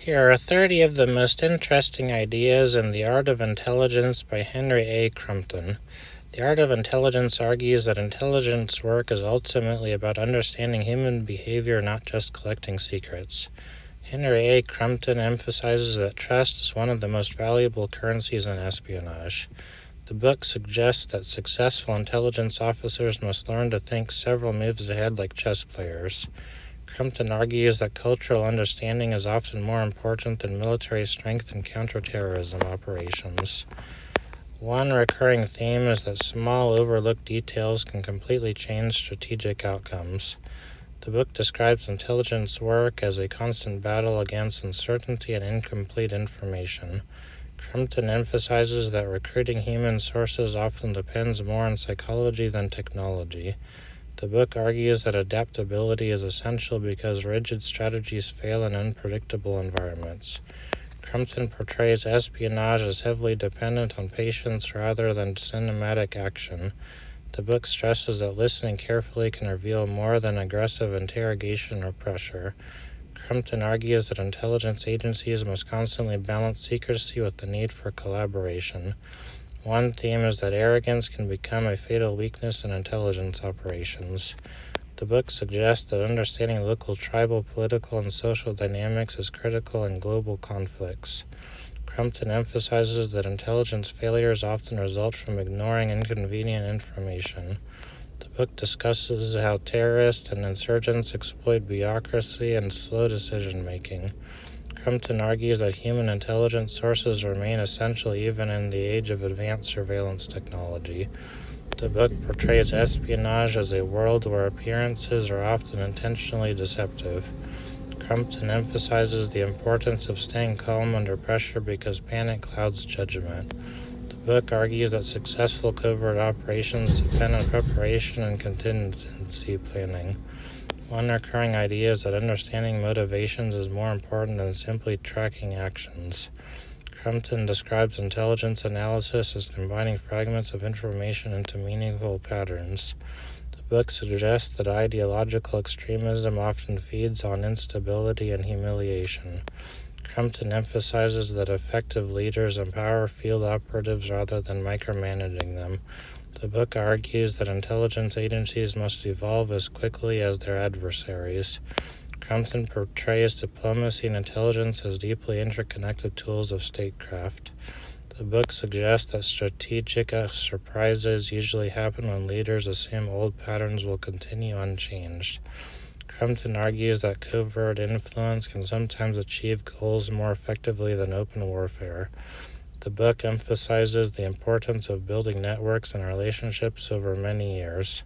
Here are 30 of the most interesting ideas in The Art of Intelligence by Henry A. Crumpton. The Art of Intelligence argues that intelligence work is ultimately about understanding human behavior, not just collecting secrets. Henry A. Crumpton emphasizes that trust is one of the most valuable currencies in espionage. The book suggests that successful intelligence officers must learn to think several moves ahead like chess players. Crumpton argues that cultural understanding is often more important than military strength in counterterrorism operations. One recurring theme is that small, overlooked details can completely change strategic outcomes. The book describes intelligence work as a constant battle against uncertainty and incomplete information. Crumpton emphasizes that recruiting human sources often depends more on psychology than technology. The book argues that adaptability is essential because rigid strategies fail in unpredictable environments. Crumpton portrays espionage as heavily dependent on patience rather than cinematic action. The book stresses that listening carefully can reveal more than aggressive interrogation or pressure. Crumpton argues that intelligence agencies must constantly balance secrecy with the need for collaboration. One theme is that arrogance can become a fatal weakness in intelligence operations. The book suggests that understanding local, tribal, political, and social dynamics is critical in global conflicts. Crumpton emphasizes that intelligence failures often result from ignoring inconvenient information. The book discusses how terrorists and insurgents exploit bureaucracy and slow decision-making. Crumpton argues that human intelligence sources remain essential even in the age of advanced surveillance technology. The book portrays espionage as a world where appearances are often intentionally deceptive. Crumpton emphasizes the importance of staying calm under pressure because panic clouds judgment. The book argues that successful covert operations depend on preparation and contingency planning. One recurring idea is that understanding motivations is more important than simply tracking actions. Crumpton describes intelligence analysis as combining fragments of information into meaningful patterns. The book suggests that ideological extremism often feeds on instability and humiliation. Crumpton emphasizes that effective leaders empower field operatives rather than micromanaging them. The book argues that intelligence agencies must evolve as quickly as their adversaries. Crumpton portrays diplomacy and intelligence as deeply interconnected tools of statecraft. The book suggests that strategic surprises usually happen when leaders assume old patterns will continue unchanged. Crumpton argues that covert influence can sometimes achieve goals more effectively than open warfare. The book emphasizes the importance of building networks and relationships over many years.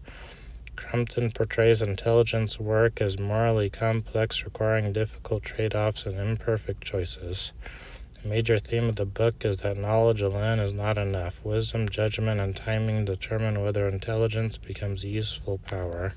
Crumpton portrays intelligence work as morally complex, requiring difficult trade-offs and imperfect choices. A major theme of the book is that knowledge alone is not enough. Wisdom, judgment, and timing determine whether intelligence becomes useful power.